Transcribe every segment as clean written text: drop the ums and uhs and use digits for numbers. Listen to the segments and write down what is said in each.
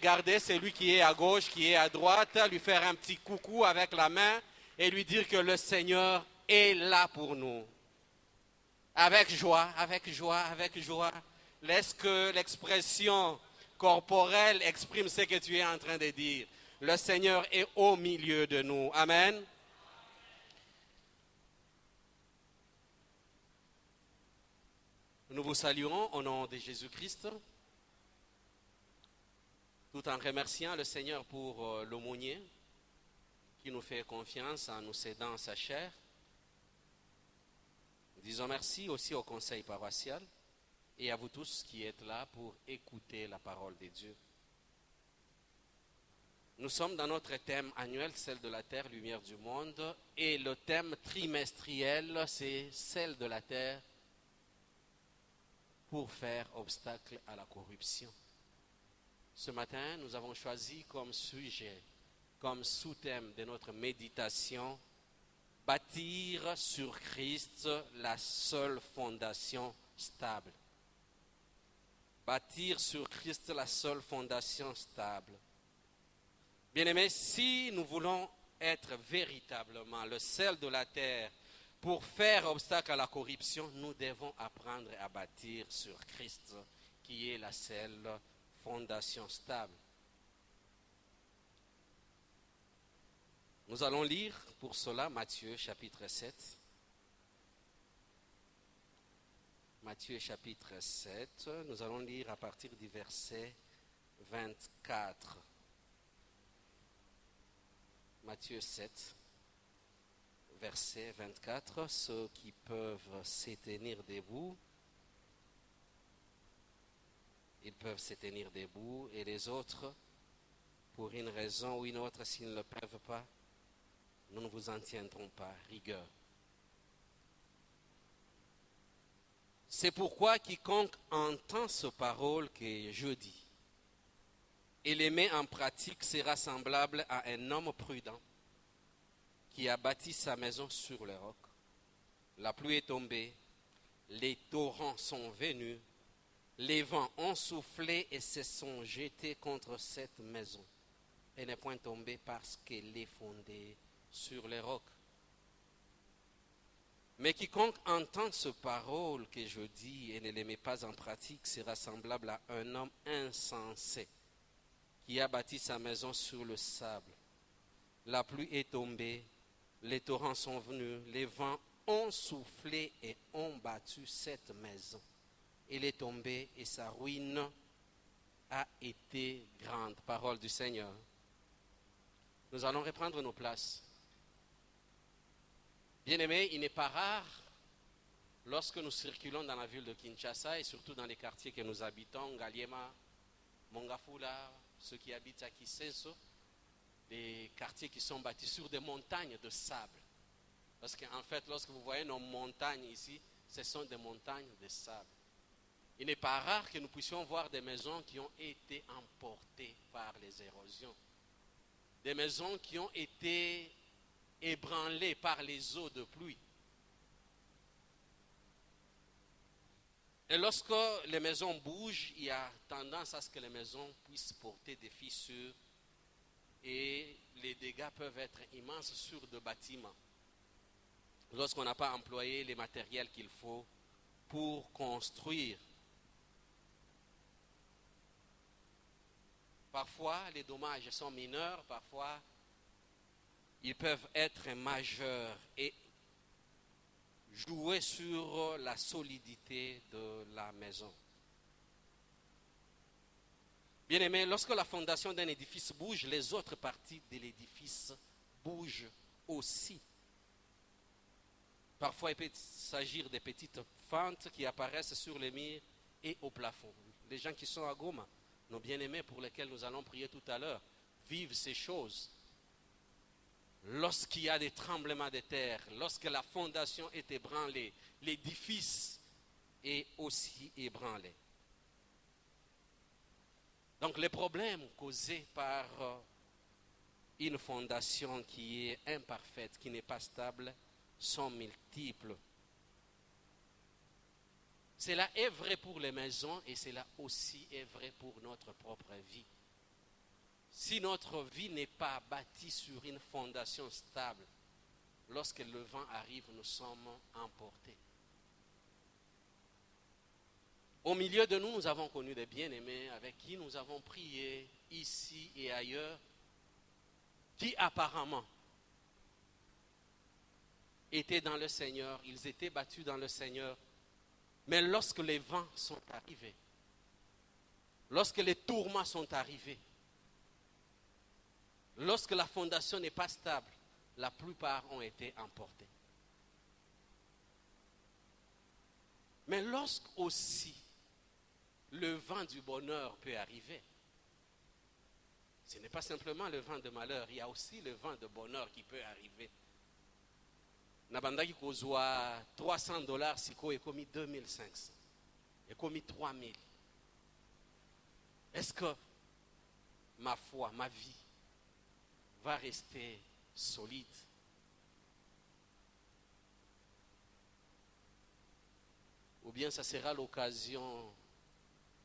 regarder celui qui est à gauche, qui est à droite, lui faire un petit coucou avec la main et lui dire que le Seigneur est là pour nous. Avec joie, avec joie, avec joie. Laisse que l'expression corporelle exprime ce que tu es en train de dire. Le Seigneur est au milieu de nous. Amen. Nous vous saluons au nom de Jésus-Christ, tout en remerciant le Seigneur pour l'aumônier qui nous fait confiance en nous cédant sa chair. Disons merci aussi au conseil paroissial et à vous tous qui êtes là pour écouter la parole de Dieu. Nous sommes dans notre thème annuel, celle de la terre, lumière du monde, et le thème trimestriel, c'est celle de la terre pour faire obstacle à la corruption. Ce matin, nous avons choisi comme sujet, comme sous-thème de notre méditation, bâtir sur Christ la seule fondation stable. Bâtir sur Christ la seule fondation stable. Bien-aimés, si nous voulons être véritablement le sel de la terre pour faire obstacle à la corruption, nous devons apprendre à bâtir sur Christ, qui est la seule fondation stable. Nous allons lire pour cela Matthieu chapitre 7. Matthieu chapitre 7, nous allons lire à partir du verset 24. Matthieu 7, verset 24. Ceux qui peuvent se tenir debout, ils peuvent se tenir debout, et les autres, pour une raison ou une autre, s'ils ne le peuvent pas, nous ne vous en tiendrons pas rigueur. C'est pourquoi quiconque entend ce parole que je dis et les met en pratique sera semblable à un homme prudent qui a bâti sa maison sur le roc. La pluie est tombée, les torrents sont venus, les vents ont soufflé et se sont jetés contre cette maison. Elle n'est point tombée parce qu'elle est fondée sur les rocs. Mais quiconque entend ce parole que je dis et ne les met pas en pratique sera semblable à un homme insensé qui a bâti sa maison sur le sable. La pluie est tombée, les torrents sont venus, les vents ont soufflé et ont battu cette maison. Elle est tombée et sa ruine a été grande. Parole du Seigneur. Nous allons reprendre nos places. Bien-aimés, il n'est pas rare, lorsque nous circulons dans la ville de Kinshasa et surtout dans les quartiers que nous habitons, Ngaliema, Mongafula, ceux qui habitent à Kisenso, des quartiers qui sont bâtis sur des montagnes de sable. Parce qu'en fait, lorsque vous voyez nos montagnes ici, ce sont des montagnes de sable. Il n'est pas rare que nous puissions voir des maisons qui ont été emportées par les érosions. Des maisons qui ont été ébranlées par les eaux de pluie. Et lorsque les maisons bougent, il y a tendance à ce que les maisons puissent porter des fissures et les dégâts peuvent être immenses sur des bâtiments. Lorsqu'on n'a pas employé les matériels qu'il faut pour construire. Parfois, les dommages sont mineurs, parfois, ils peuvent être majeurs et jouer sur la solidité de la maison. Bien-aimés, lorsque la fondation d'un édifice bouge, les autres parties de l'édifice bougent aussi. Parfois, il peut s'agir de petites fentes qui apparaissent sur les murs et au plafond. Les gens qui sont à Goma, nos bien-aimés pour lesquels nous allons prier tout à l'heure, vivent ces choses. Lorsqu'il y a des tremblements de terre, lorsque la fondation est ébranlée, l'édifice est aussi ébranlé. Donc les problèmes causés par une fondation qui est imparfaite, qui n'est pas stable, sont multiples. Cela est vrai pour les maisons et cela aussi est vrai pour notre propre vie. Si notre vie n'est pas bâtie sur une fondation stable, lorsque le vent arrive, nous sommes emportés. Au milieu de nous, nous avons connu des bien-aimés avec qui nous avons prié ici et ailleurs, qui apparemment étaient dans le Seigneur, ils étaient battus dans le Seigneur. Mais lorsque les vents sont arrivés, lorsque les tourments sont arrivés, lorsque la fondation n'est pas stable, la plupart ont été emportés. Mais lorsque aussi le vent du bonheur peut arriver, ce n'est pas simplement le vent de malheur, il y a aussi le vent de bonheur qui peut arriver. Nabandaki kozwa $300 siko ekomi 2500, ekomi 3000. Est-ce que ma foi, ma vie va rester solide? Ou bien ça sera l'occasion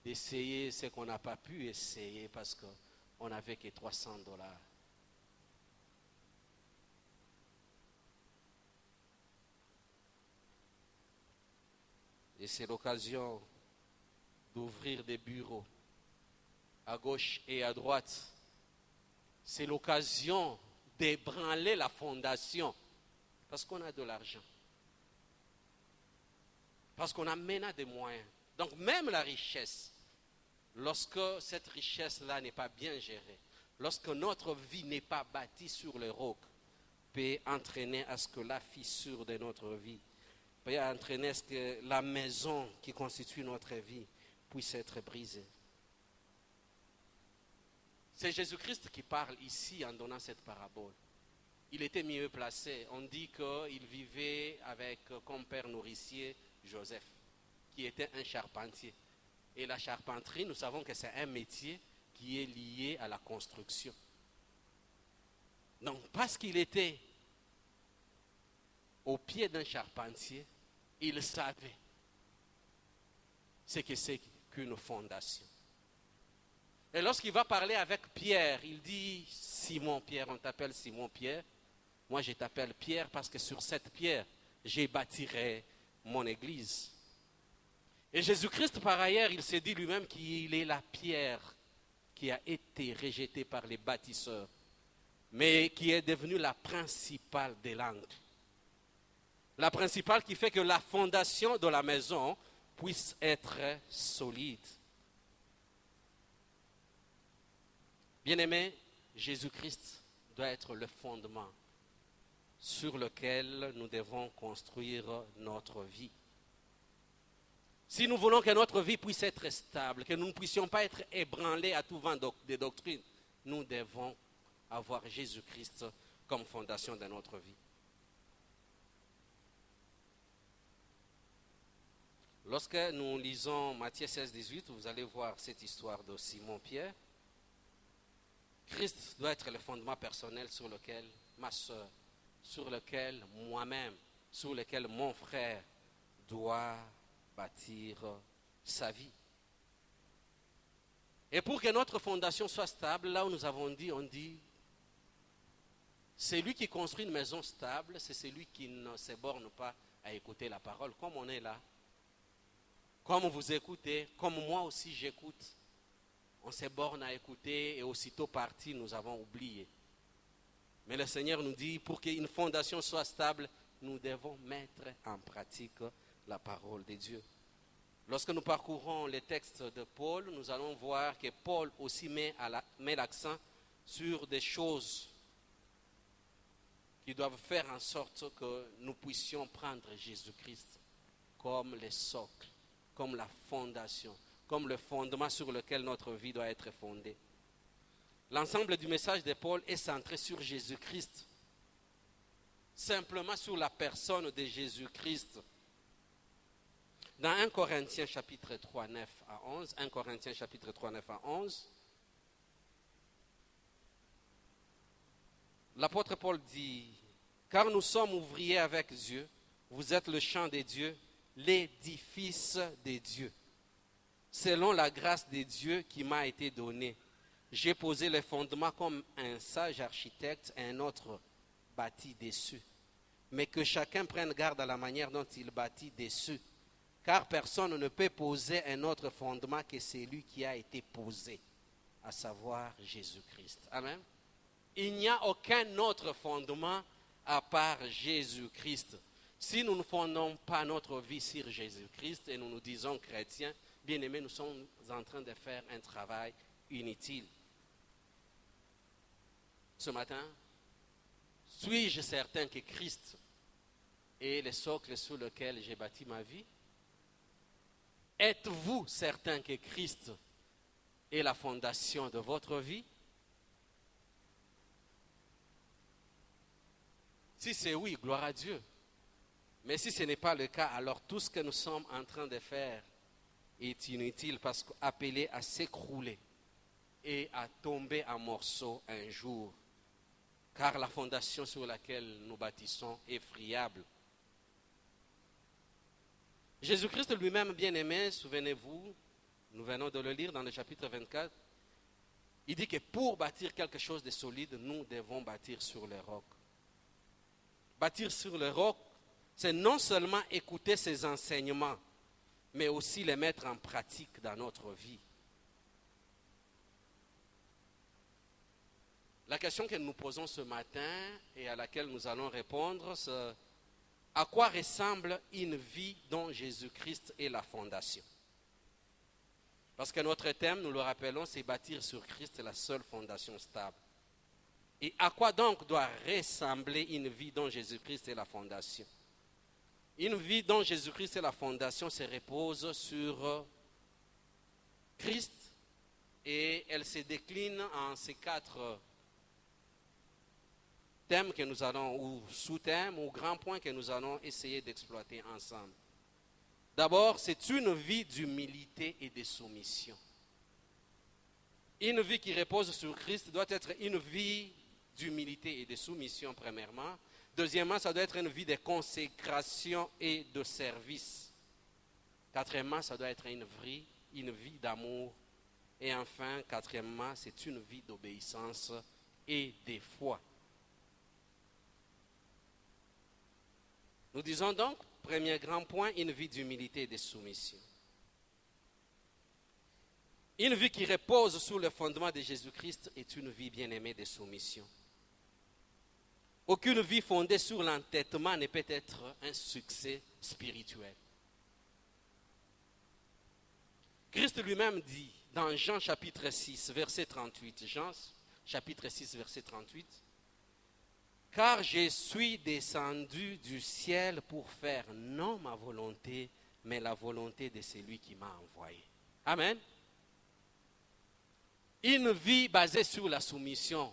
d'essayer ce qu'on n'a pas pu essayer parce qu'on n'avait que $300. Et c'est l'occasion d'ouvrir des bureaux à gauche et à droite. C'est l'occasion d'ébranler la fondation parce qu'on a de l'argent. Parce qu'on a maintenant des moyens. Donc même la richesse, lorsque cette richesse-là n'est pas bien gérée, lorsque notre vie n'est pas bâtie sur le roc, peut entraîner à ce que la fissure de notre vie, peut entraîner à ce que la maison qui constitue notre vie puisse être brisée. C'est Jésus-Christ qui parle ici en donnant cette parabole. Il était mieux placé. On dit qu'il vivait avec comme père nourricier Joseph, qui était un charpentier. Et la charpenterie, nous savons que c'est un métier qui est lié à la construction. Donc, parce qu'il était au pied d'un charpentier, il savait ce que c'est qu'une fondation. Et lorsqu'il va parler avec Pierre, il dit, Simon Pierre, on t'appelle Simon Pierre. Moi, je t'appelle Pierre parce que sur cette pierre, je bâtirai mon église. Et Jésus-Christ, par ailleurs, il s'est dit lui-même qu'il est la pierre qui a été rejetée par les bâtisseurs, mais qui est devenue la principale des langues. La principale qui fait que la fondation de la maison puisse être solide. Bien-aimé, Jésus-Christ doit être le fondement sur lequel nous devons construire notre vie. Si nous voulons que notre vie puisse être stable, que nous ne puissions pas être ébranlés à tout vent des doctrines, nous devons avoir Jésus-Christ comme fondation de notre vie. Lorsque nous lisons Matthieu 16, 18, vous allez voir cette histoire de Simon-Pierre. Christ doit être le fondement personnel sur lequel ma soeur, sur lequel moi-même, sur lequel mon frère doit bâtir sa vie. Et pour que notre fondation soit stable, là où nous avons dit, on dit, celui qui construit une maison stable, c'est celui qui ne se borne pas à écouter la parole, comme on est là. Comme vous écoutez, comme moi aussi j'écoute. On se borne à écouter et aussitôt parti, nous avons oublié. Mais le Seigneur nous dit, pour qu'une fondation soit stable, nous devons mettre en pratique la parole de Dieu. Lorsque nous parcourons les textes de Paul, nous allons voir que Paul aussi met l'accent sur des choses qui doivent faire en sorte que nous puissions prendre Jésus-Christ comme le socle, comme la fondation, comme le fondement sur lequel notre vie doit être fondée. L'ensemble du message de Paul est centré sur Jésus-Christ, simplement sur la personne de Jésus-Christ. Dans 1 Corinthiens chapitre 3, 9 à 11, 1 Corinthiens chapitre 3, 9 à 11, l'apôtre Paul dit, « Car nous sommes ouvriers avec Dieu, vous êtes le champ de Dieu, l'édifice de Dieu, selon la grâce de Dieu qui m'a été donnée. J'ai posé les fondements comme un sage architecte, un autre bâtit dessus. Mais que chacun prenne garde à la manière dont il bâtit dessus. Car personne ne peut poser un autre fondement que celui qui a été posé, à savoir Jésus-Christ. Amen. Il n'y a aucun autre fondement à part Jésus-Christ. Si nous ne fondons pas notre vie sur Jésus-Christ et nous nous disons chrétiens, bien aimés, nous sommes en train de faire un travail inutile. Ce matin, suis-je certain que Christ est le socle sur lequel j'ai bâti ma vie? Êtes-vous certain que Christ est la fondation de votre vie? Si c'est oui, gloire à Dieu. Mais si ce n'est pas le cas, alors tout ce que nous sommes en train de faire est inutile parce qu'appelé à s'écrouler et à tomber en morceaux un jour. Car la fondation sur laquelle nous bâtissons est friable. Jésus-Christ lui-même, bien-aimé, souvenez-vous, nous venons de le lire dans le chapitre 24, il dit que pour bâtir quelque chose de solide, nous devons bâtir sur le roc. Bâtir sur le roc, c'est non seulement écouter ses enseignements, mais aussi les mettre en pratique dans notre vie. La question que nous posons ce matin et à laquelle nous allons répondre, c'est à quoi ressemble une vie dont Jésus-Christ est la fondation? Parce que notre thème, nous le rappelons, c'est bâtir sur Christ la seule fondation stable. Et à quoi donc doit ressembler une vie dont Jésus-Christ est la fondation? Une vie dont Jésus-Christ est la fondation se repose sur Christ et elle se décline en ces 4 thèmes que nous allons, ou sous-thèmes, ou grands points que nous allons essayer d'exploiter ensemble. D'abord, c'est une vie d'humilité et de soumission. Une vie qui repose sur Christ doit être une vie d'humilité et de soumission, premièrement. Deuxièmement, ça doit être une vie de consécration et de service. Quatrièmement, ça doit être une vie d'amour. Et enfin, quatrièmement, c'est une vie d'obéissance et de foi. Nous disons donc, premier grand point, une vie d'humilité et de soumission. Une vie qui repose sur le fondement de Jésus-Christ est une vie bien-aimée de soumission. Aucune vie fondée sur l'entêtement ne peut être un succès spirituel. Christ lui-même dit dans Jean chapitre 6, verset 38, Jean chapitre 6, verset 38, « Car je suis descendu du ciel pour faire non ma volonté, mais la volonté de celui qui m'a envoyé. » Amen. Une vie basée sur la soumission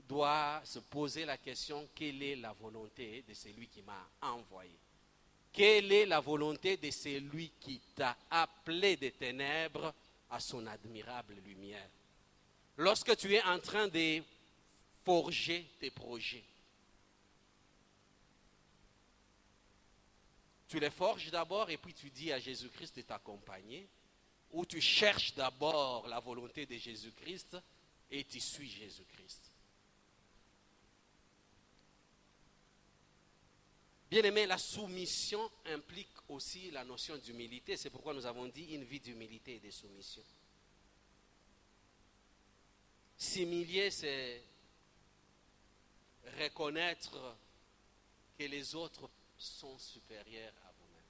doit se poser la question, quelle est la volonté de celui qui m'a envoyé? Quelle est la volonté de celui qui t'a appelé des ténèbres à son admirable lumière? Lorsque tu es en train de forger tes projets, tu les forges d'abord et puis tu dis à Jésus-Christ de t'accompagner, ou tu cherches d'abord la volonté de Jésus-Christ et tu suis Jésus-Christ. Bien-aimé, la soumission implique aussi la notion d'humilité. C'est pourquoi nous avons dit une vie d'humilité et de soumission. S'humilier, c'est reconnaître que les autres sont supérieurs à vous-même.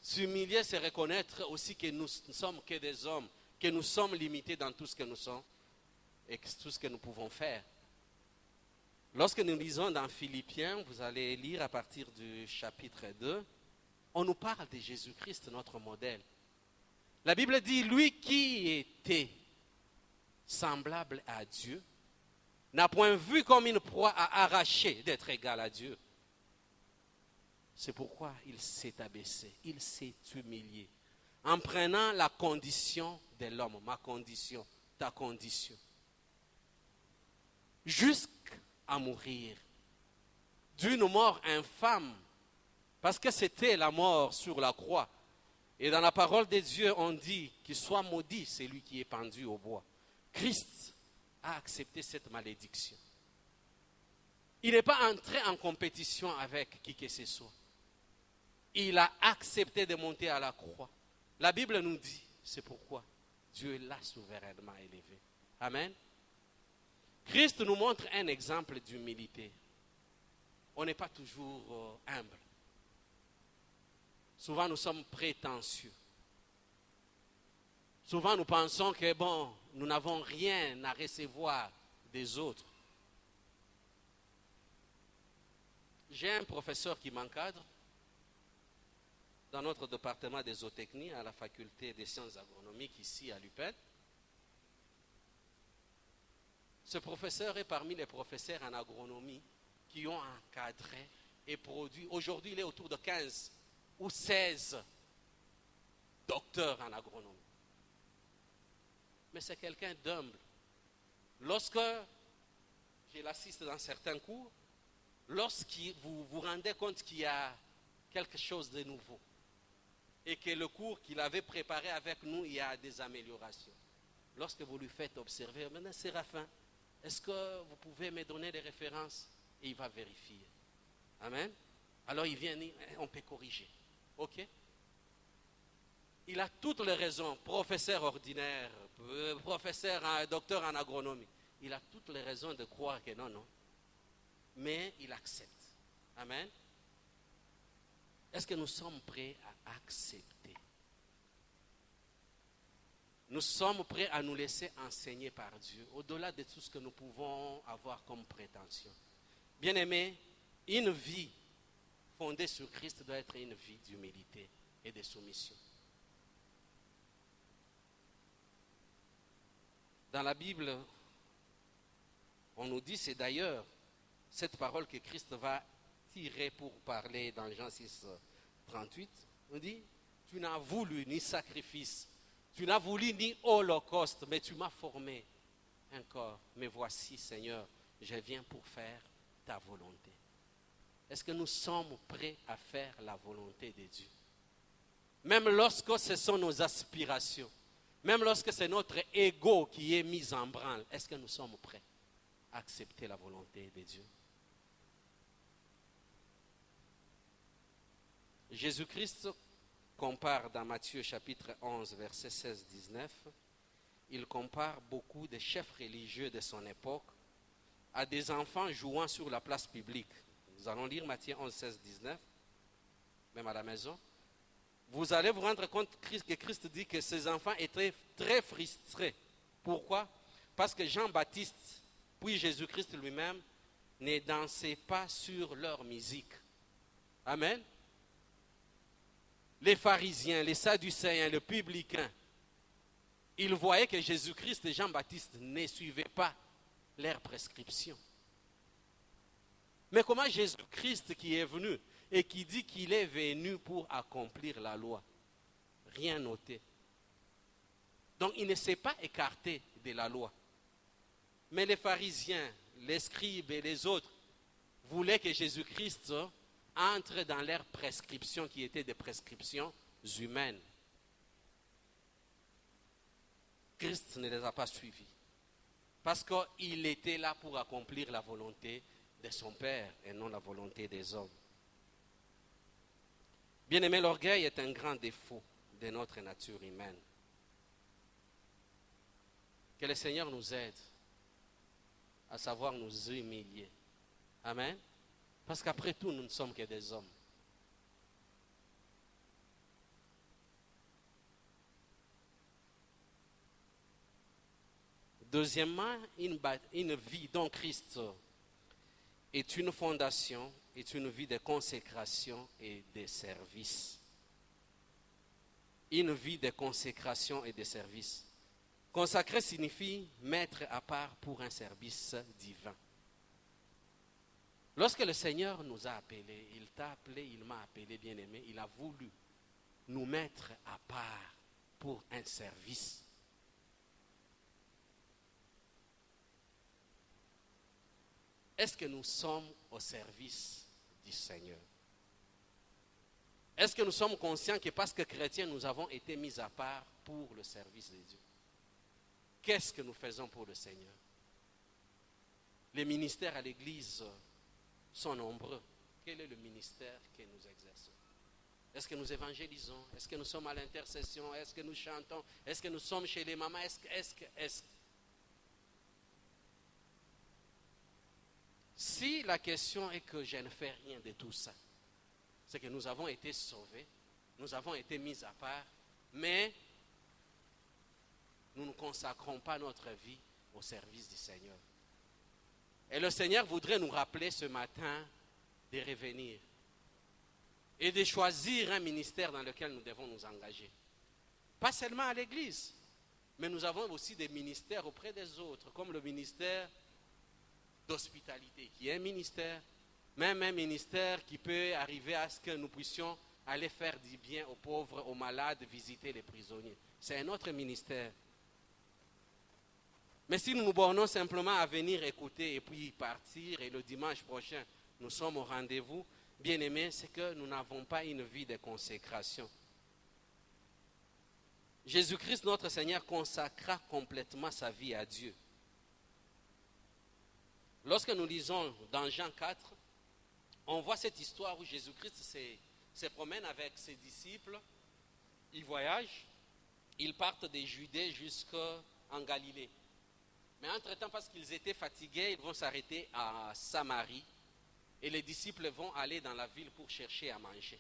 S'humilier, c'est reconnaître aussi que nous ne sommes que des hommes, que nous sommes limités dans tout ce que nous sommes et tout ce que nous pouvons faire. Lorsque nous lisons dans Philippiens, vous allez lire à partir du chapitre 2, on nous parle de Jésus-Christ, notre modèle. La Bible dit, lui qui était semblable à Dieu, n'a point vu comme une proie à arracher d'être égal à Dieu. C'est pourquoi il s'est abaissé, il s'est humilié, en prenant la condition de l'homme, ma condition, ta condition, jusqu'à mourir, d'une mort infâme, parce que c'était la mort sur la croix. Et dans la parole de Dieu, on dit qu'il soit maudit celui qui est pendu au bois. Christ a accepté cette malédiction. Il n'est pas entré en compétition avec qui que ce soit. Il a accepté de monter à la croix. La Bible nous dit, c'est pourquoi Dieu l'a souverainement élevé. Amen. Christ nous montre un exemple d'humilité. On n'est pas toujours humble. Souvent nous sommes prétentieux. Souvent nous pensons que nous n'avons rien à recevoir des autres. J'ai un professeur qui m'encadre dans notre département des zootechnies à la faculté des sciences agronomiques ici à l'UPED. Ce professeur est parmi les professeurs en agronomie qui ont encadré et produit. Aujourd'hui, il est autour de 15 ou 16 docteurs en agronomie. Mais c'est quelqu'un d'humble. Lorsque je l'assiste dans certains cours, lorsque vous vous rendez compte qu'il y a quelque chose de nouveau et que le cours qu'il avait préparé avec nous, il y a des améliorations. Lorsque vous lui faites observer, maintenant Séraphin, est-ce que vous pouvez me donner des références? Et il va vérifier. Amen. Alors il vient, on peut corriger. Ok? Il a toutes les raisons, professeur ordinaire, professeur, docteur en agronomie. Il a toutes les raisons de croire que non. Mais il accepte. Amen. Est-ce que nous sommes prêts à accepter? Nous sommes prêts à nous laisser enseigner par Dieu, au-delà de tout ce que nous pouvons avoir comme prétention. Bien-aimés, une vie fondée sur Christ doit être une vie d'humilité et de soumission. Dans la Bible, on nous dit, c'est d'ailleurs cette parole que Christ va tirer pour parler dans Jean 6, 38. On dit, tu n'as voulu ni sacrifice, tu n'as voulu ni holocauste, mais tu m'as formé un corps. Mais voici, Seigneur, je viens pour faire ta volonté. Est-ce que nous sommes prêts à faire la volonté de Dieu? Même lorsque ce sont nos aspirations, même lorsque c'est notre ego qui est mis en branle, est-ce que nous sommes prêts à accepter la volonté de Dieu? Jésus-Christ compare dans Matthieu chapitre 11, verset 16-19, il compare beaucoup de chefs religieux de son époque à des enfants jouant sur la place publique. Nous allons lire Matthieu 11, 16-19, même à la maison. Vous allez vous rendre compte que Christ dit que ces enfants étaient très frustrés. Pourquoi? Parce que Jean-Baptiste, puis Jésus-Christ lui-même, ne dansaient pas sur leur musique. Amen. Les pharisiens, les sadducéens, les publicains, ils voyaient que Jésus-Christ et Jean-Baptiste ne suivaient pas leurs prescriptions. Mais comment Jésus-Christ qui est venu et qui dit qu'il est venu pour accomplir la loi, rien noté. Donc il ne s'est pas écarté de la loi. Mais les pharisiens, les scribes et les autres voulaient que Jésus-Christ entre dans leurs prescriptions qui étaient des prescriptions humaines. Christ ne les a pas suivis. Parce qu'il était là pour accomplir la volonté de son Père et non la volonté des hommes. Bien-aimé, l'orgueil est un grand défaut de notre nature humaine. Que le Seigneur nous aide à savoir nous humilier. Amen. Parce qu'après tout, nous ne sommes que des hommes. Deuxièmement, une vie dont Christ est une fondation, est une vie de consécration et de service. Une vie de consécration et de service. Consacrer signifie mettre à part pour un service divin. Lorsque le Seigneur nous a appelés, il t'a appelé, il m'a appelé, bien-aimé, il a voulu nous mettre à part pour un service. Est-ce que nous sommes au service du Seigneur? Est-ce que nous sommes conscients que parce que chrétiens, nous avons été mis à part pour le service de Dieu? qu'est-ce que nous faisons pour le Seigneur? Les ministères à l'Église sont nombreux. Quel est le ministère que nous exerçons? Est-ce que nous évangélisons? Est-ce que nous sommes à l'intercession? Est-ce que nous chantons? Est-ce que nous sommes chez les mamans? Si la question est que je ne fais rien de tout ça, c'est que nous avons été sauvés, nous avons été mis à part, mais nous ne consacrons pas notre vie au service du Seigneur. Et le Seigneur voudrait nous rappeler ce matin de revenir et de choisir un ministère dans lequel nous devons nous engager. Pas seulement à l'église, mais nous avons aussi des ministères auprès des autres, comme le ministère d'hospitalité, qui est un ministère, même un ministère qui peut arriver à ce que nous puissions aller faire du bien aux pauvres, aux malades, visiter les prisonniers. C'est un autre ministère. Mais si nous nous bornons simplement à venir écouter et puis partir, et le dimanche prochain, nous sommes au rendez-vous, bien aimés, c'est que nous n'avons pas une vie de consécration. Jésus-Christ, notre Seigneur, consacra complètement sa vie à Dieu. Lorsque nous lisons dans Jean 4, on voit cette histoire où Jésus-Christ se promène avec ses disciples, ils voyagent, ils partent de Judée jusqu'en Galilée. Mais entre-temps, parce qu'ils étaient fatigués, ils vont s'arrêter à Samarie et les disciples vont aller dans la ville pour chercher à manger,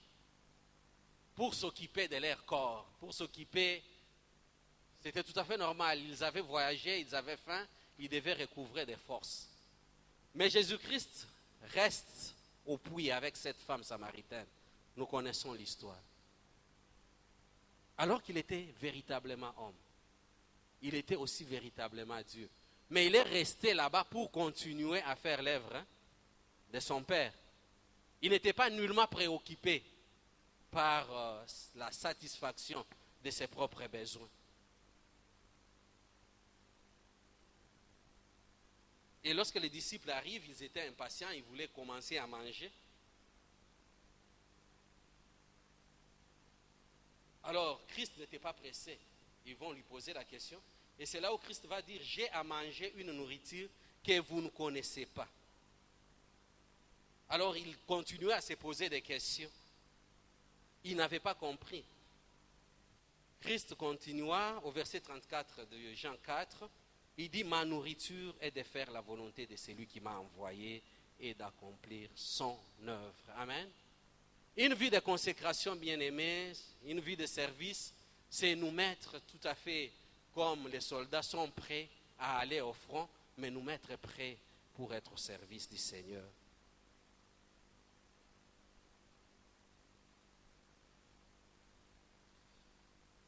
pour s'occuper de leur corps, pour s'occuper. C'était tout à fait normal, ils avaient voyagé, ils avaient faim, ils devaient recouvrer des forces. Mais Jésus-Christ reste au puits avec cette femme samaritaine. Nous connaissons l'histoire. Alors qu'il était véritablement homme, il était aussi véritablement Dieu. Mais il est resté là-bas pour continuer à faire l'œuvre de son Père. Il n'était pas nullement préoccupé par la satisfaction de ses propres besoins. Et lorsque les disciples arrivent, ils étaient impatients, ils voulaient commencer à manger. Alors, Christ n'était pas pressé. Ils vont lui poser la question. Et c'est là où Christ va dire, j'ai à manger une nourriture que vous ne connaissez pas. Alors, il continuait à se poser des questions. Il n'avait pas compris. Christ continua au verset 34 de Jean 4. Il dit, ma nourriture est de faire la volonté de celui qui m'a envoyé et d'accomplir son œuvre. Amen. Une vie de consécration, bien-aimée, une vie de service, c'est nous mettre tout à fait comme les soldats sont prêts à aller au front, mais nous mettre prêts pour être au service du Seigneur.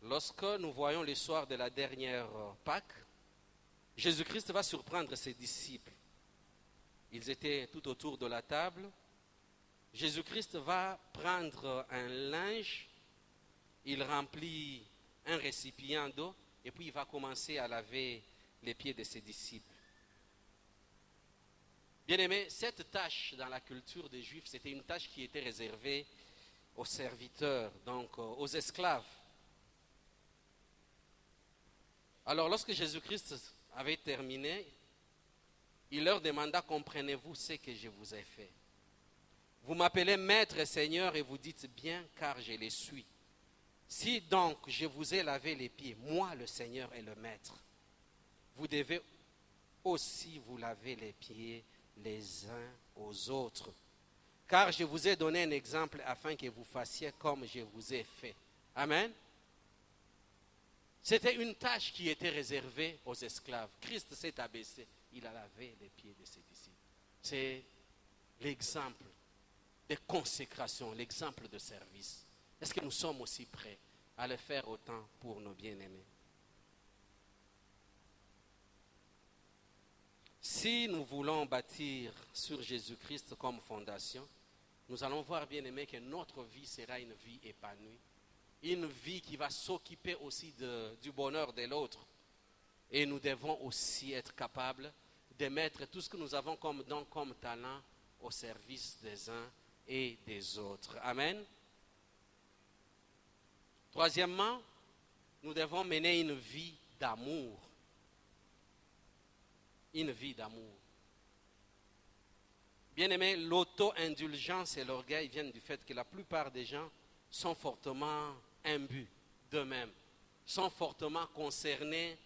Lorsque nous voyons le soir de la dernière Pâque, Jésus-Christ va surprendre ses disciples. Ils étaient tout autour de la table. Jésus-Christ va prendre un linge, il remplit un récipient d'eau et puis il va commencer à laver les pieds de ses disciples. Bien-aimés, cette tâche dans la culture des Juifs, c'était une tâche qui était réservée aux serviteurs, donc aux esclaves. Alors lorsque Jésus-Christ avait terminé, il leur demanda, comprenez-vous ce que je vous ai fait? Vous m'appelez maître et seigneur et vous dites bien car je les suis. Si donc je vous ai lavé les pieds, moi le Seigneur et le maître, vous devez aussi vous laver les pieds les uns aux autres. Car je vous ai donné un exemple afin que vous fassiez comme je vous ai fait. Amen. C'était une tâche qui était réservée aux esclaves. Christ s'est abaissé, il a lavé les pieds de ses disciples. C'est l'exemple de consécration, l'exemple de service. Est-ce que nous sommes aussi prêts à le faire autant pour nos bien-aimés? Si nous voulons bâtir sur Jésus-Christ comme fondation, nous allons voir, bien-aimés, que notre vie sera une vie épanouie. Une vie qui va s'occuper aussi du bonheur de l'autre. Et nous devons aussi être capables de mettre tout ce que nous avons comme don, comme talent, au service des uns et des autres. Amen. Troisièmement, nous devons mener une vie d'amour. une vie d'amour. Bien-aimés, l'auto-indulgence et l'orgueil viennent du fait que la plupart des gens sont fortement imbus d'eux-mêmes, sont fortement concernés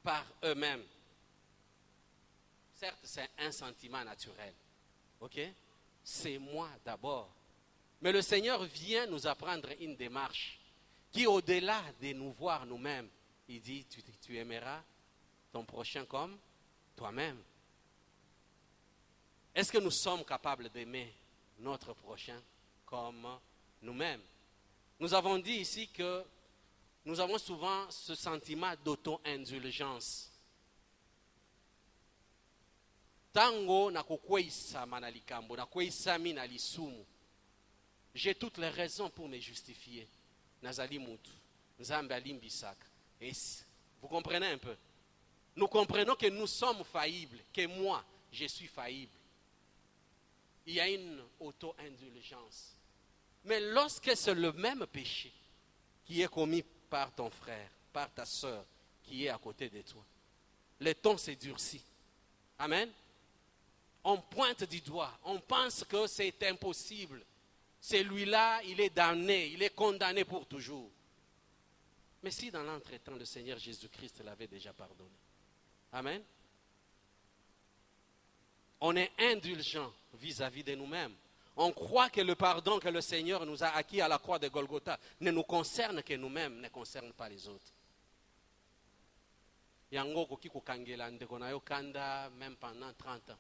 par eux-mêmes. Certes, c'est un sentiment naturel, ok? C'est moi d'abord. Mais le Seigneur vient nous apprendre une démarche qui, au-delà de nous voir nous-mêmes, il dit, tu aimeras ton prochain comme toi-même. Est-ce que nous sommes capables d'aimer notre prochain comme nous-mêmes? Nous avons dit ici que nous avons souvent ce sentiment d'auto-indulgence. Tango na kukwesa manalikambo, na kwesa mina lisumu. J'ai toutes les raisons pour me justifier. Nazali mutu, nzambe alimbisaka. Et vous comprenez un peu? Nous comprenons que nous sommes faillibles, que moi, je suis faillible. Il y a une auto-indulgence. Mais lorsque c'est le même péché qui est commis par ton frère, par ta soeur, qui est à côté de toi, le ton s'est durci. Amen. On pointe du doigt, on pense que c'est impossible. Celui-là, il est damné, il est condamné pour toujours. Mais si dans l'entretemps, le Seigneur Jésus-Christ l'avait déjà pardonné. Amen. On est indulgent vis-à-vis de nous-mêmes. On croit que le pardon que le Seigneur nous a acquis à la croix de Golgotha ne nous concerne que nous-mêmes, ne concerne pas les autres. Yango koki kokangela ndeko na yo kanda même pendant 30 ans.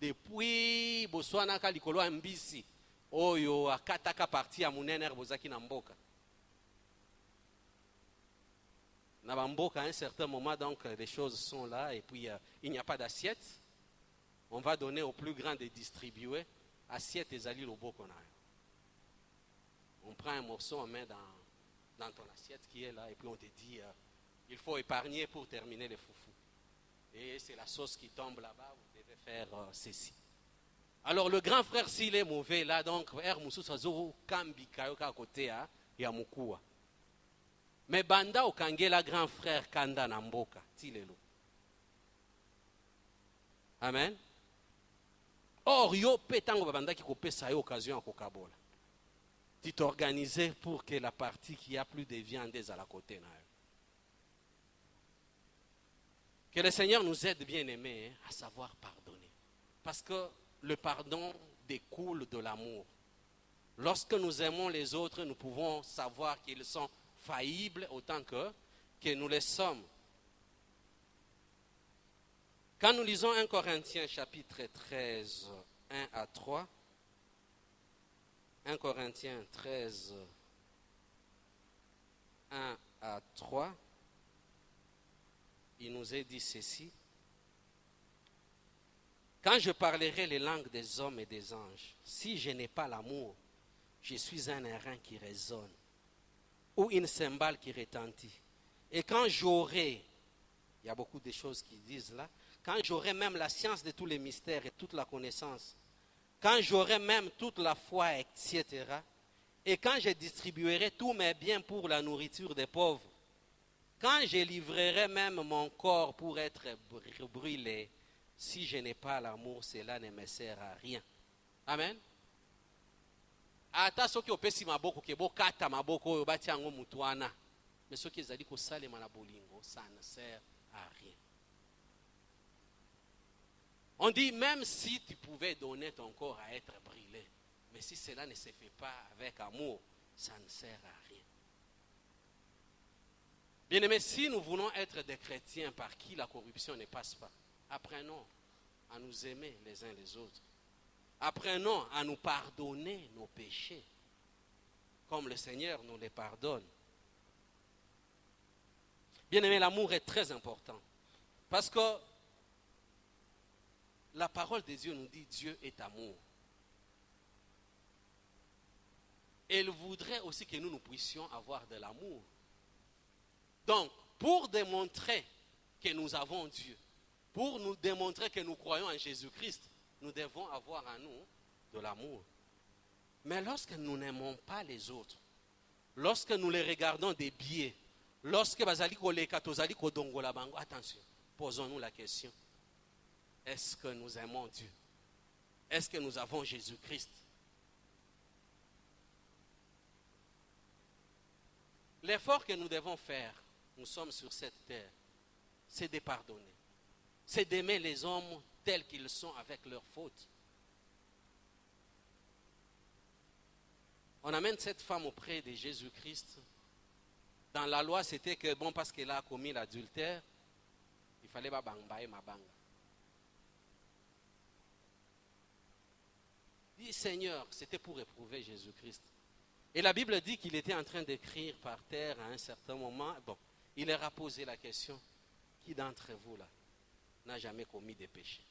Depuis Botswana ka likolo mbisi oyo akataka parti ya munene bozaki na mboka. Na bamboka à un certain moment donc les choses sont là et puis il n'y a pas d'assiette. On va donner au plus grand de distribuer assiette et zali loboko na yo. On prend un morceau, on met dans ton assiette qui est là et puis on te dit il faut épargner pour terminer les foufous. Et c'est la sauce qui tombe là-bas, vous devez faire ceci. Alors le grand frère, s'il est mauvais, là donc, kambi kayoka côté ya mukua. Mais banda okangela grand frère kanda na mboka, tilelo. Amen. Or yo petango banda ki kopesa yo occasion à kokabola. Tu t'organisais pour que la partie qui a plus de viande à la côté na. Que le Seigneur nous aide, bien-aimés, à savoir pardonner. Parce que le pardon découle de l'amour. Lorsque nous aimons les autres, nous pouvons savoir qu'ils sont faillibles autant que nous le sommes. Quand nous lisons 1 Corinthiens chapitre 13, 1 à 3, 1 Corinthiens 13, 1 à 3, il nous est dit ceci. Quand je parlerai les langues des hommes et des anges, si je n'ai pas l'amour, je suis un airain qui résonne ou une cymbale qui retentit. Et quand j'aurai, il y a beaucoup de choses qui disent là, quand j'aurai même la science de tous les mystères et toute la connaissance, quand j'aurai même toute la foi, etc., et quand je distribuerai tous mes biens pour la nourriture des pauvres, quand je livrerai même mon corps pour être brûlé, si je n'ai pas l'amour, cela ne me sert à rien. Amen. Ata soki opesi maboko ke bokata maboko oyo bati yango mutu wana. Mais soki ezali kosalema na bolingo, ça ne sert à rien. On dit même si tu pouvais donner ton corps à être brûlé, mais si cela ne se fait pas avec amour, ça ne sert à rien. Bien-aimés, si nous voulons être des chrétiens par qui la corruption ne passe pas, apprenons à nous aimer les uns les autres. Apprenons à nous pardonner nos péchés, comme le Seigneur nous les pardonne. Bien-aimés, l'amour est très important. Parce que la parole de Dieu nous dit Dieu est amour. Et il voudrait aussi que nous puissions avoir de l'amour. Donc, pour démontrer que nous avons Dieu, pour nous démontrer que nous croyons en Jésus-Christ, nous devons avoir en nous de l'amour. Mais lorsque nous n'aimons pas les autres, lorsque nous les regardons des biais, lorsque bazali koleka tozali kodongola bango, attention, posons-nous la question. est-ce que nous aimons Dieu? Est-ce que nous avons Jésus-Christ? L'effort que nous devons faire, nous sommes sur cette terre, c'est de pardonner. C'est d'aimer les hommes tels qu'ils sont avec leurs fautes. On amène cette femme auprès de Jésus-Christ. Dans la loi, c'était que, bon, parce qu'elle a commis l'adultère, il fallait pas bangbaye ma banga. Dit Seigneur, c'était pour éprouver Jésus-Christ. Et la Bible dit qu'il était en train d'écrire par terre à un certain moment. Bon, il leur a posé la question, qui d'entre vous là n'a jamais commis de péché?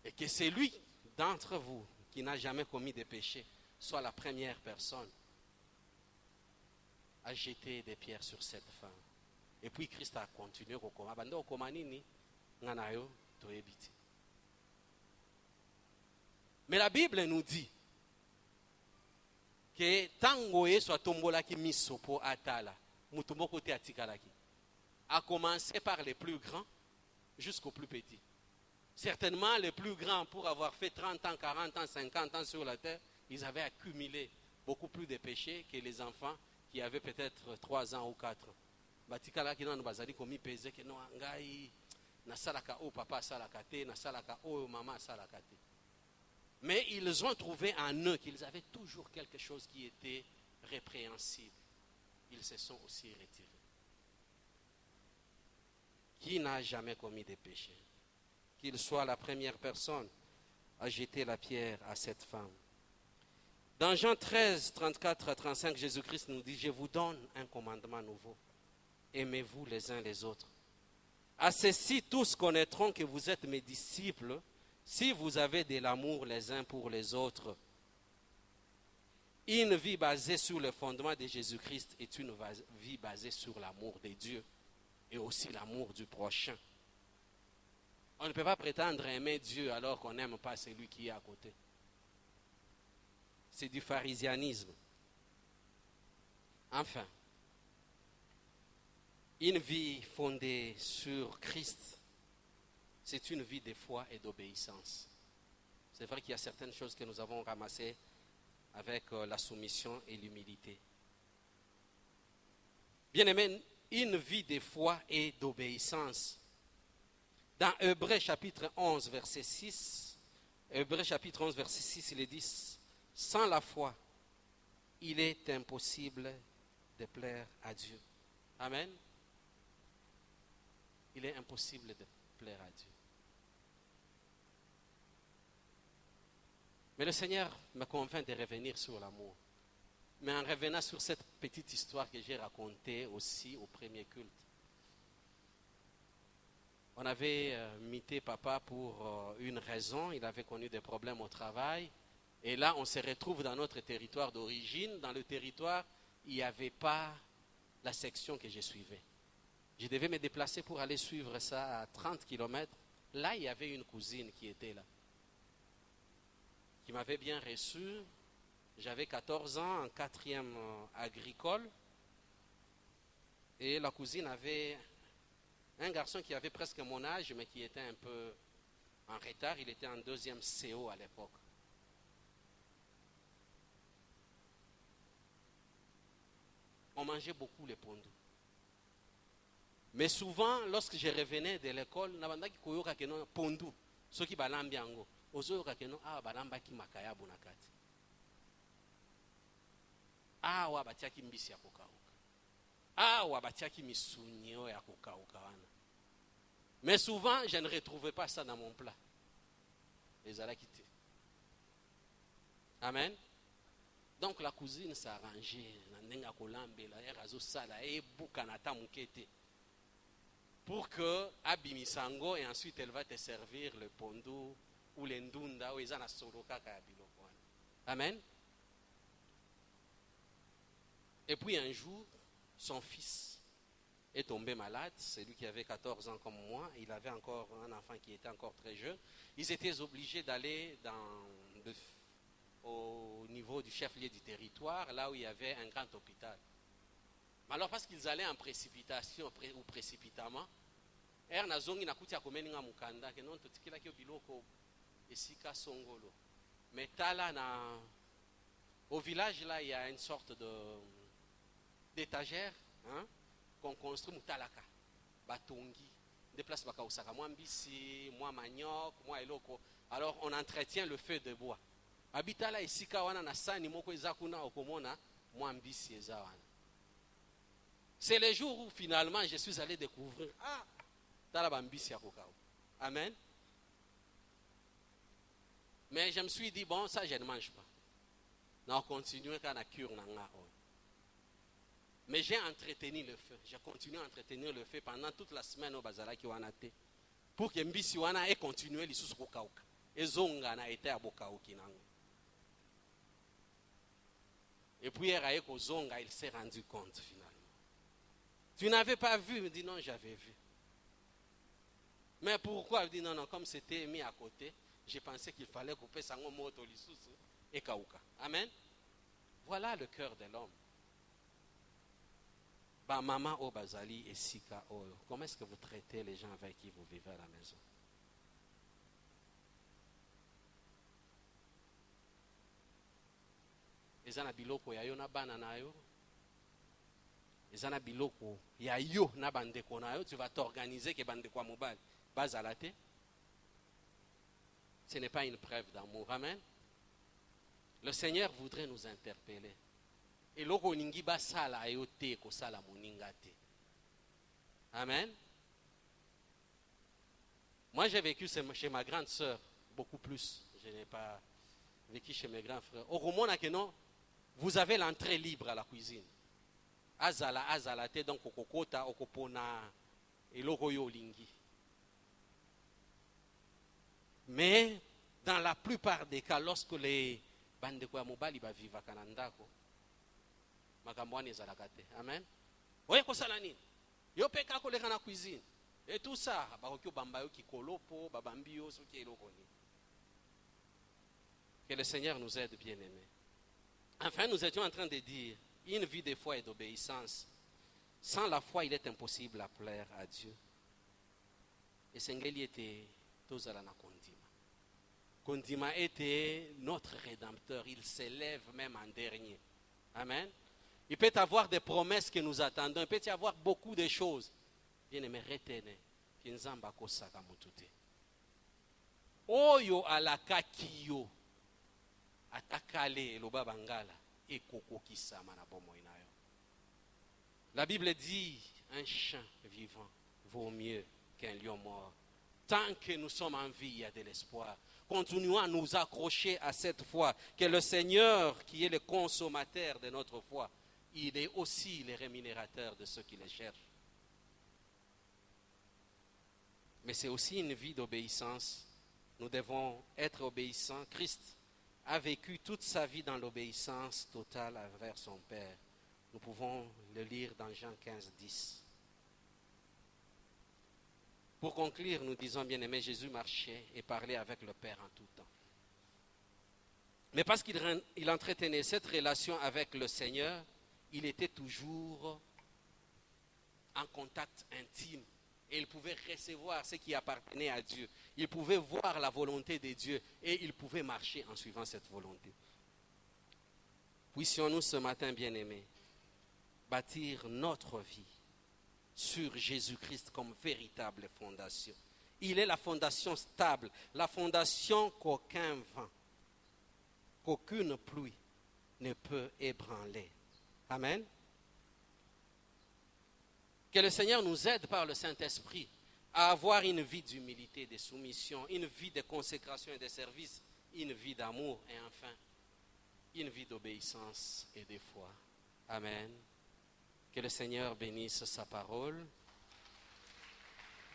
Et que celui d'entre vous qui n'a jamais commis de péché soit la première personne à jeter des pierres sur cette femme. Et puis Christ a continué au coma. Bando coma nini nganayo toebiti. Mais la Bible nous dit que tango soit tombola ki misopo atala mutumbo kote atikalaki. A commencer par les plus grands jusqu'aux plus petits. Certainement les plus grands, pour avoir fait 30 ans, 40 ans, 50 ans sur la terre, ils avaient accumulé beaucoup plus de péchés que les enfants qui avaient peut-être 3 ans ou 4 ans. Batikala ki nan bazali komi peze ke no ngai nasalaka o papa salaka te, nasalaka o maman salaka te. Mais ils ont trouvé en eux qu'ils avaient toujours quelque chose qui était répréhensible. Ils se sont aussi retirés. Qui n'a jamais commis de péché? Qu'il soit la première personne à jeter la pierre à cette femme. Dans Jean 13, 34 à 35, Jésus-Christ nous dit, je vous donne un commandement nouveau. Aimez-vous les uns les autres. À ceci, tous connaîtront que vous êtes mes disciples si vous avez de l'amour les uns pour les autres. Une vie basée sur le fondement de Jésus-Christ est une vie basée sur l'amour de Dieu et aussi l'amour du prochain. On ne peut pas prétendre aimer Dieu alors qu'on n'aime pas celui qui est à côté. C'est du pharisianisme. Enfin, une vie fondée sur Christ, c'est une vie de foi et d'obéissance. C'est vrai qu'il y a certaines choses que nous avons ramassées avec la soumission et l'humilité. Bien-aimés, une vie de foi et d'obéissance. Dans Hébreux chapitre 11, verset 6, Hébreux chapitre 11, verset 6, il est dit, sans la foi, il est impossible de plaire à Dieu. Amen. Il est impossible de plaire à Dieu. Mais le Seigneur me convainc de revenir sur l'amour. Mais en revenant sur cette petite histoire que j'ai racontée aussi au premier culte. On avait mité papa pour une raison, il avait connu des problèmes au travail. Et là, on se retrouve dans notre territoire d'origine. Dans le territoire, il n'y avait pas la section que je suivais. Je devais me déplacer pour aller suivre ça à 30 km. Là, il y avait une cousine qui était là, qui m'avait bien reçu. J'avais 14 ans, en 4e agricole. Et la cousine avait un garçon qui avait presque mon âge, mais qui était un peu en retard. Il était en 2e CO à l'époque. On mangeait beaucoup les pondus. Mais souvent, lorsque je revenais de l'école, nabandaki koyoka keno pondu, soki balambi yango, ozoyoka keno balambaki makayabu na kati. Wabatiaki mbisi ya kokauka. Wabatiaki misunyo ya kokauka wana. Mais souvent, je ne retrouvais pas ça dans mon plat. Les alakité. Amen. Donc la cousine s'est arrangée, nandenga kolambe la erazo sala e buka na tamukete. Pour que abimisango et ensuite elle va te servir le pondu ou l'endunda ou ezana soroka ka biloko. Amen. Et puis un jour, son fils est tombé malade, c'est lui qui avait 14 ans comme moi, il avait encore un enfant qui était encore très jeune. Ils étaient obligés d'aller au niveau du chef-lieu du territoire, là où il y avait un grand hôpital. Mais alors parce qu'ils allaient en précipitation ou précipitamment, nazongi nakuti akomeninga mukanda ke non totikila kyo biloko esika songolo. Mais tala au village là il y a une sorte d'étagère hein, qu'on construit mutalaka. Batongi. Des places bakausaka moi mbisi, moi manioc, moi eloko. Alors on entretient le feu de bois. Abitala esika wana na sani moko ezakuna okomona moi mbisi ezawana. C'est le jour où finalement je suis allé découvrir tala bambisi ya kokao. Amen. Mais je me suis dit bon ça je ne mange pas. Non, continuer quand la cure n'a pas. Mais j'ai entretenu le feu. J'ai continué à entretenir le feu pendant toute la semaine au Bazala qui wana te. Pour que mbisi wana ait continué les sous kokauka. Et zonga na été à bokauki nango. Et puis zonga, il s'est rendu compte finalement. Tu n'avais pas vu? Il me dit non, j'avais vu. Mais pourquoi? Il dit non, comme c'était mis à côté, j'ai pensé qu'il fallait couper sango moto lisusu et kauka. Amen. Voilà le cœur de l'homme. Bah maman au bazali et sika oyo. Comment est-ce que vous traitez les gens avec qui vous vivez à la maison? Ezana biloko ya yo na bana na yo. Ezana biloko ya yo na bandeko na yo. Tu vas t'organiser que bandeko mobile bazalate. Ce n'est pas une preuve d'amour. Amen. Le Seigneur voudrait nous interpeller. Et loko ningi basala ayote ko sala moningate. Amen. Moi j'ai vécu chez ma grande sœur beaucoup plus. Je n'ai pas vécu chez mes grands frères. Au Romona que non, vous avez l'entrée libre à la cuisine. Azala te donc okokota okopona et loko yo lingi. Mais dans la plupart des cas, lorsque les bandeko ya mobali ba viva kanandako, makambwani ezalakate. Amen. Oye kosala nini? Yo peka koleka na cuisine. Et tout ça, bakoki bamba yo kikolopo, babambi yo soki eloko ni. Que le Seigneur nous aide, bien-aimés. Enfin, nous étions en train de dire, une vie de foi et d'obéissance. Sans la foi, il est impossible à plaire à Dieu. Et Sengeli était tozala na kondima. Kondima était notre rédempteur. Il s'élève même en dernier. Amen. Il peut y avoir des promesses que nous attendons. Il peut y avoir beaucoup de choses. Bien-aimés, retenez. Kinzamba kosaka mutute. Oyo alaka kiyo. Atakale loba bangala. Ekoko kisama na bomo inayo. La Bible dit, un chien vivant vaut mieux qu'un lion mort. Tant que nous sommes en vie, il y a de l'espoir. Continuons à nous accrocher à cette foi, que le Seigneur, qui est le consommateur de notre foi, il est aussi le rémunérateur de ceux qui le cherchent. Mais c'est aussi une vie d'obéissance. Nous devons être obéissants. Christ a vécu toute sa vie dans l'obéissance totale envers son Père. Nous pouvons le lire dans Jean 15, 10. Pour conclure, nous disons, bien-aimé, Jésus marchait et parlait avec le Père en tout temps. Mais parce qu'il entretenait cette relation avec le Seigneur, il était toujours en contact intime. Et il pouvait recevoir ce qui appartenait à Dieu. Il pouvait voir la volonté de Dieu et il pouvait marcher en suivant cette volonté. Puissions-nous ce matin, bien-aimés, bâtir notre vie sur Jésus-Christ comme véritable fondation. Il est la fondation stable, la fondation qu'aucun vent, qu'aucune pluie ne peut ébranler. Amen. Que le Seigneur nous aide par le Saint-Esprit à avoir une vie d'humilité, de soumission, une vie de consécration et de service, une vie d'amour et enfin, une vie d'obéissance et de foi. Amen. Que le Seigneur bénisse sa parole.